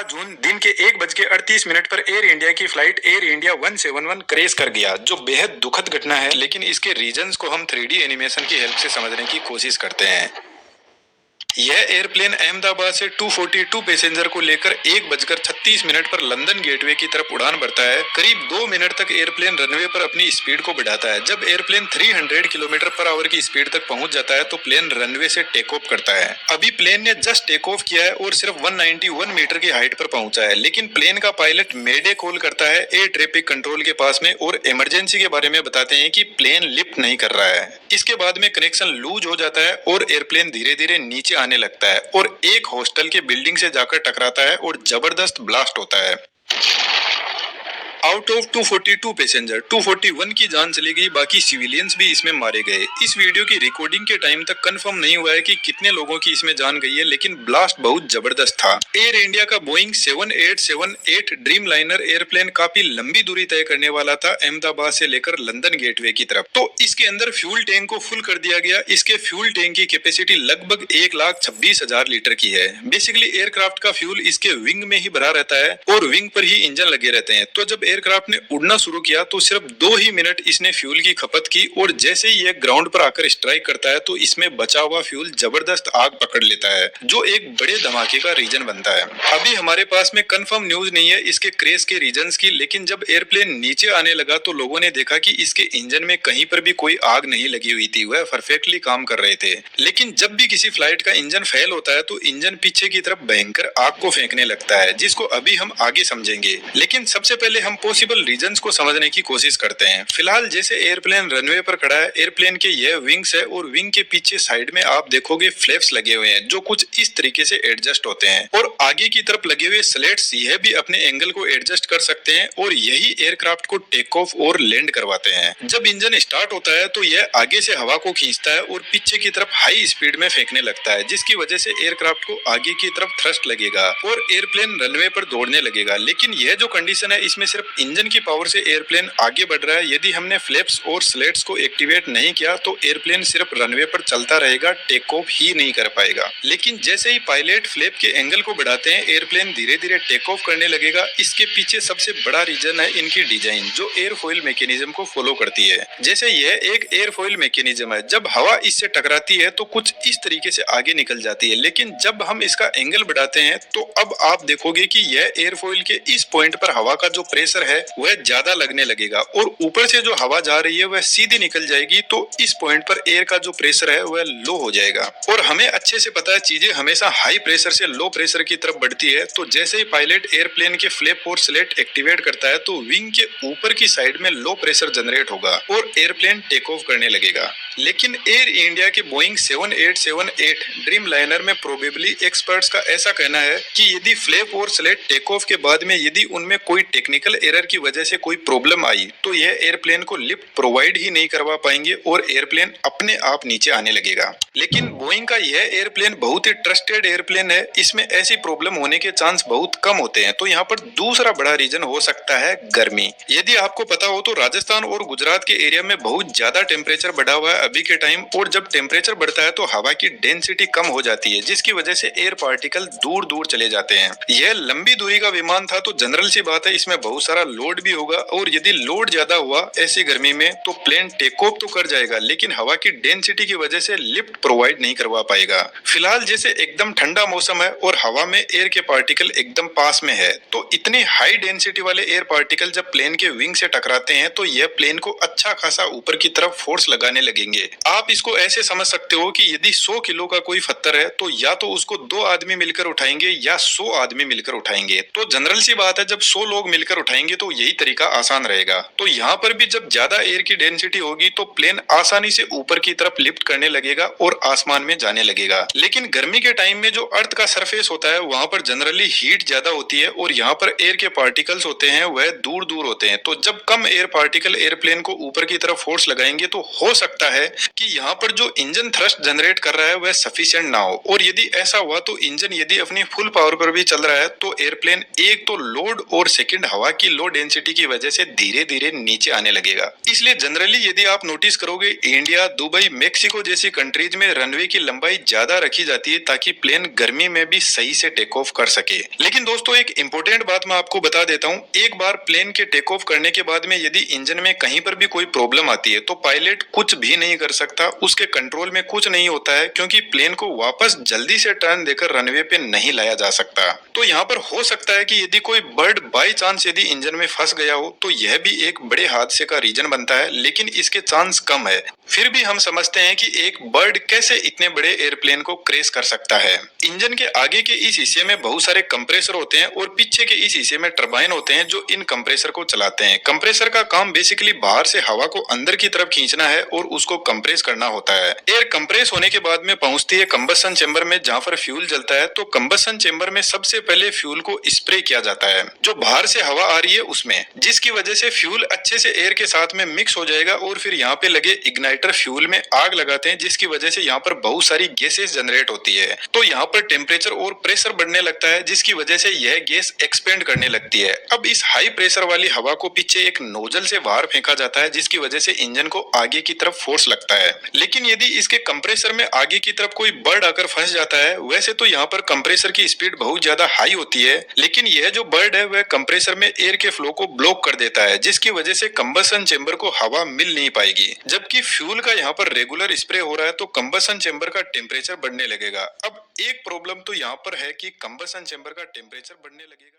जून दिन के 1:38 पर एयर इंडिया की फ्लाइट एयर इंडिया 171 क्रैश कर गया, जो बेहद दुखद घटना है। लेकिन इसके रीजंस को हम 3D एनिमेशन की हेल्प से समझने की कोशिश करते हैं। यह एयरप्लेन अहमदाबाद से 242 पैसेंजर को लेकर 1:36 पर लंदन गेटवे की तरफ उड़ान भरता है। करीब 2 मिनट तक एयरप्लेन रनवे पर अपनी स्पीड को बढ़ाता है। जब एयरप्लेन 300 किलोमीटर पर आवर की स्पीड तक पहुंच जाता है तो प्लेन रनवे से टेक ऑफ करता है। अभी प्लेन ने जस्ट टेक ऑफ किया है और सिर्फ 191 मीटर की हाइट पर पहुंचा है, लेकिन प्लेन का पायलट मेडे कॉल करता है एयर ट्रैफिक कंट्रोल के पास में और इमरजेंसी के बारे में बताते हैं कि प्लेन लिफ्ट नहीं कर रहा है। इसके बाद में कनेक्शन लूज हो जाता है और एयरप्लेन धीरे धीरे नीचे आने लगता है और एक हॉस्टल के बिल्डिंग से जाकर टकराता है और जबरदस्त ब्लास्ट होता है। आउट ऑफ 242 पैसेंजर 241 की जान चली गई, बाकी सिविलियंस भी इसमें मारे गए। इस वीडियो की रिकॉर्डिंग के टाइम तक कंफर्म नहीं हुआ है कि कितने लोगों की इसमें जान गई है, लेकिन ब्लास्ट बहुत जबरदस्त था। एयर इंडिया का बोइंग 7878 ड्रीम लाइनर एयरप्लेन काफी लंबी दूरी तय करने वाला था, अहमदाबाद से लेकर लंदन गेटवे की तरफ। तो इसके अंदर फ्यूल टैंक को फुल कर दिया गया। इसके फ्यूल टैंक की कैपेसिटी लगभग 1,26,000 लीटर की है। बेसिकली एयरक्राफ्ट का फ्यूल इसके विंग में ही भरा रहता है और विंग पर ही इंजन लगे रहते हैं। तो जब एयरक्राफ्ट ने उड़ना शुरू किया तो सिर्फ 2 ही मिनट इसने फ्यूल की खपत की और जैसे ही यह ग्राउंड पर आकर स्ट्राइक करता है तो इसमें बचा हुआ फ्यूल जबरदस्त आग पकड़ लेता है, जो एक बड़े धमाके का रीजन बनता है। अभी हमारे पास में कंफर्म न्यूज नहीं है इसके क्रैश के रीजंस की, लेकिन जब एयरप्लेन नीचे आने लगा तो लोगों ने देखा कि इसके इंजन में कहीं पर भी कोई आग नहीं लगी हुई थी, वह परफेक्टली काम कर रहे थे। लेकिन जब भी किसी फ्लाइट का इंजन फेल होता है तो इंजन पीछे की तरफ भयंकर आग को फेंकने लगता है, जिसको अभी हम आगे समझेंगे। लेकिन सबसे पहले हम पॉसिबल रीजंस को समझने की कोशिश करते हैं। फिलहाल जैसे एयरप्लेन रनवे पर खड़ा है, एयरप्लेन के यह विंग्स है और विंग के पीछे साइड में आप देखोगे फ्लैप्स लगे हुए हैं, जो कुछ इस तरीके से एडजस्ट होते हैं और आगे की तरफ लगे हुए स्लेट्स यह भी अपने एंगल को एडजस्ट कर सकते हैं और यही एयरक्राफ्ट को टेक ऑफ और लैंड करवाते हैं। जब इंजन स्टार्ट होता है तो यह आगे से हवा को खींचता है और पीछे की तरफ हाई स्पीड में फेंकने लगता है, जिसकी वजह से एयरक्राफ्ट को आगे की तरफ थ्रस्ट लगेगा और एयरप्लेन रनवे पर दौड़ने लगेगा। लेकिन यह जो कंडीशन है इसमें सिर्फ इंजन की पावर से एयरप्लेन आगे बढ़ रहा है। यदि हमने फ्लैप्स और स्लेट्स को एक्टिवेट नहीं किया तो एयरप्लेन सिर्फ रनवे पर चलता रहेगा, टेक ऑफ ही नहीं कर पाएगा। लेकिन जैसे ही पायलट फ्लैप के एंगल को बढ़ाते हैं, एयरप्लेन धीरे धीरे टेक ऑफ करने लगेगा। इसके पीछे सबसे बड़ा रीजन है इनकी डिजाइन, जो एयरफॉइल मैकेनिज्म को फॉलो करती है। जैसे यह एक एयरफॉइल मैकेनिज्म है, जब हवा इससे टकराती है तो कुछ इस तरीके से आगे निकल जाती है, लेकिन जब हम इसका एंगल बढ़ाते हैं तो अब आप देखोगे कि यह एयरफॉइल के इस पॉइंट पर हवा का जो प्रेशर है वह ज्यादा लगने लगेगा और ऊपर से जो हवा जा रही है वह सीधी निकल जाएगी। तो इस पॉइंट पर एयर का जो प्रेशर है वह लो हो जाएगा और हमें अच्छे से पता है चीजें हमेशा हाई प्रेशर से लो प्रेशर की तरफ बढ़ती है। तो जैसे ही पायलट एयरप्लेन के फ्लैप और स्लेट एक्टिवेट करता है तो विंग के ऊपर की साइड में लो प्रेशर जनरेट होगा और एयरप्लेन टेक ऑफ करने लगेगा। लेकिन एयर इंडिया के बोइंग 7878 ड्रीम लाइनर में प्रोबेबली एक्सपर्ट्स का ऐसा कहना है कि यदि फ्लैप और स्लेट टेक ऑफ के बाद में यदि उनमें कोई टेक्निकल एरर की वजह से कोई प्रॉब्लम आई तो यह एयरप्लेन को लिफ्ट प्रोवाइड ही नहीं करवा पाएंगे और एयरप्लेन अपने आप नीचे आने लगेगा। लेकिन बोइंग का यह एयरप्लेन बहुत ही ट्रस्टेड एयरप्लेन है, इसमें ऐसी प्रॉब्लम होने के चांस बहुत कम होते हैं। तो यहाँ पर दूसरा बड़ा रीजन हो सकता है गर्मी। यदि आपको पता हो तो राजस्थान और गुजरात के एरिया में बहुत ज्यादा टेम्परेचर बढ़ा हुआ है अभी के टाइम, और जब टेम्परेचर बढ़ता है तो हवा की डेंसिटी कम हो जाती है, जिसकी वजह से एयर पार्टिकल दूर दूर चले जाते हैं। यह लंबी दूरी का विमान था तो जनरल सी बात है इसमें बहुत सारा लोड भी होगा और यदि लोड ज्यादा हुआ ऐसी गर्मी में तो प्लेन टेक ऑफ तो कर जाएगा, लेकिन हवा की डेंसिटी की वजह से लिफ्ट प्रोवाइड नहीं करवा पाएगा। फिलहाल जैसे एकदम ठंडा मौसम है और हवा में एयर के पार्टिकल एकदम पास में है, तो इतने हाई डेंसिटी वाले एयर पार्टिकल जब प्लेन के विंग से टकराते हैं तो यह प्लेन को अच्छा खासा ऊपर की तरफ फोर्स लगाने लगेंगे। आप इसको ऐसे समझ सकते हो कि यदि 100 किलो का कोई पत्थर है तो या तो उसको 2 आदमी मिलकर उठाएंगे या 100 आदमी मिलकर उठाएंगे। तो जनरल सी बात है जब 100 लोग मिलकर उठाएंगे तो यही तरीका आसान रहेगा। तो यहाँ पर भी जब ज्यादा एयर की डेंसिटी होगी तो प्लेन आसानी से ऊपर की तरफ लिफ्ट करने लगेगा और आसमान में जाने लगेगा। लेकिन गर्मी के टाइम में जो अर्थ का सरफेस होता है वहां पर जनरली हीट ज्यादा होती है और यहाँ पर एयर के पार्टिकल्स होते हैं वह दूर दूर होते हैं। तो जब कम एयर पार्टिकल एयरप्लेन को ऊपर की तरफ फोर्स लगाएंगे तो हो सकता है कि यहाँ पर जो इंजन थ्रस्ट जनरेट कर रहा है वह सफिशिएंट ना हो, और यदि ऐसा हुआ तो इंजन यदि अपनी फुल पावर पर भी चल रहा है तो एयरप्लेन एक तो लोड और सेकंड हवा की लो डेंसिटी की वजह से धीरे धीरे नीचे आने लगेगा। इसलिए जनरली यदि आप नोटिस करोगे, इंडिया, दुबई, मेक्सिको जैसी कंट्रीज में रनवे की लंबाई ज्यादा रखी जाती है ताकि प्लेन गर्मी में भी सही से टेक ऑफ कर सके। लेकिन दोस्तों, एक इंपॉर्टेंट बात मैं आपको बता देता हूँ, एक बार प्लेन के टेक ऑफ करने के बाद में यदि इंजन में कहीं पर भी कोई प्रॉब्लम आती है तो पायलट कुछ भी नहीं कर सकता, उसके कंट्रोल में कुछ नहीं होता है, क्योंकि प्लेन को वापस जल्दी से टर्न देकर रनवे पे नहीं लाया जा सकता। तो यहाँ पर हो सकता है कि यदि कोई बर्ड बाई चांस यदि इंजन में फंस गया हो तो यह भी एक बड़े हादसे का रीजन बनता है, लेकिन इसके चांस कम है। फिर भी हम समझते हैं कि एक बर्ड कैसे इतने बड़े एयरप्लेन को क्रैश कर सकता है। इंजन के आगे के इस हिस्से में बहुत सारे कंप्रेसर होते हैं और पीछे के इस हिस्से में टरबाइन होते हैं जो इन कंप्रेसर को चलाते हैं। कंप्रेसर का काम बेसिकली बाहर से हवा को अंदर की तरफ खींचना है और उसको कंप्रेस करना होता है। एयर कंप्रेस होने के बाद में पहुंचती है कंबशन चेंबर में, जहां पर फ्यूल जलता है। तो कंबशन चेंबर में सबसे पहले फ्यूल को स्प्रे किया जाता है जो बाहर से हवा आ रही है उसमें, जिसकी वजह से फ्यूल अच्छे से एयर के साथ में मिक्स हो जाएगा और फिर यहाँ पे लगे इग्नाइटर फ्यूल में आग लगाते हैं, जिसकी वजह से यहाँ पर बहुत सारी गैसेस जनरेट होती है। तो यहाँ पर टेम्परेचर और प्रेशर बढ़ने लगता है, जिसकी वजह से यह गैस एक्सपेंड करने लगती है। अब इस हाई प्रेशर वाली हवा को पीछे एक नोजल से बाहर फेंका जाता है, जिसकी वजह से इंजन को आगे की तरफ फोर्स लगता है। लेकिन यदि इसके कंप्रेसर में आगे की तरफ कोई बर्ड आकर फंस जाता है, वैसे तो यहाँ पर कंप्रेसर की स्पीड बहुत ज्यादा हाई होती है, लेकिन यह जो बर्ड है वह कंप्रेसर में एयर के फ्लो को ब्लॉक कर देता है, जिसकी वजह से कंबशन चेंबर को हवा मिल नहीं पाएगी। जबकि फ्यूल का यहाँ पर रेगुलर स्प्रे हो रहा है तो कंबशन चेंबर का टेम्परेचर बढ़ने लगेगा। अब एक प्रॉब्लम तो यहाँ पर है कि कंबशन चेंबर का टेम्परेचर बढ़ने लगेगा।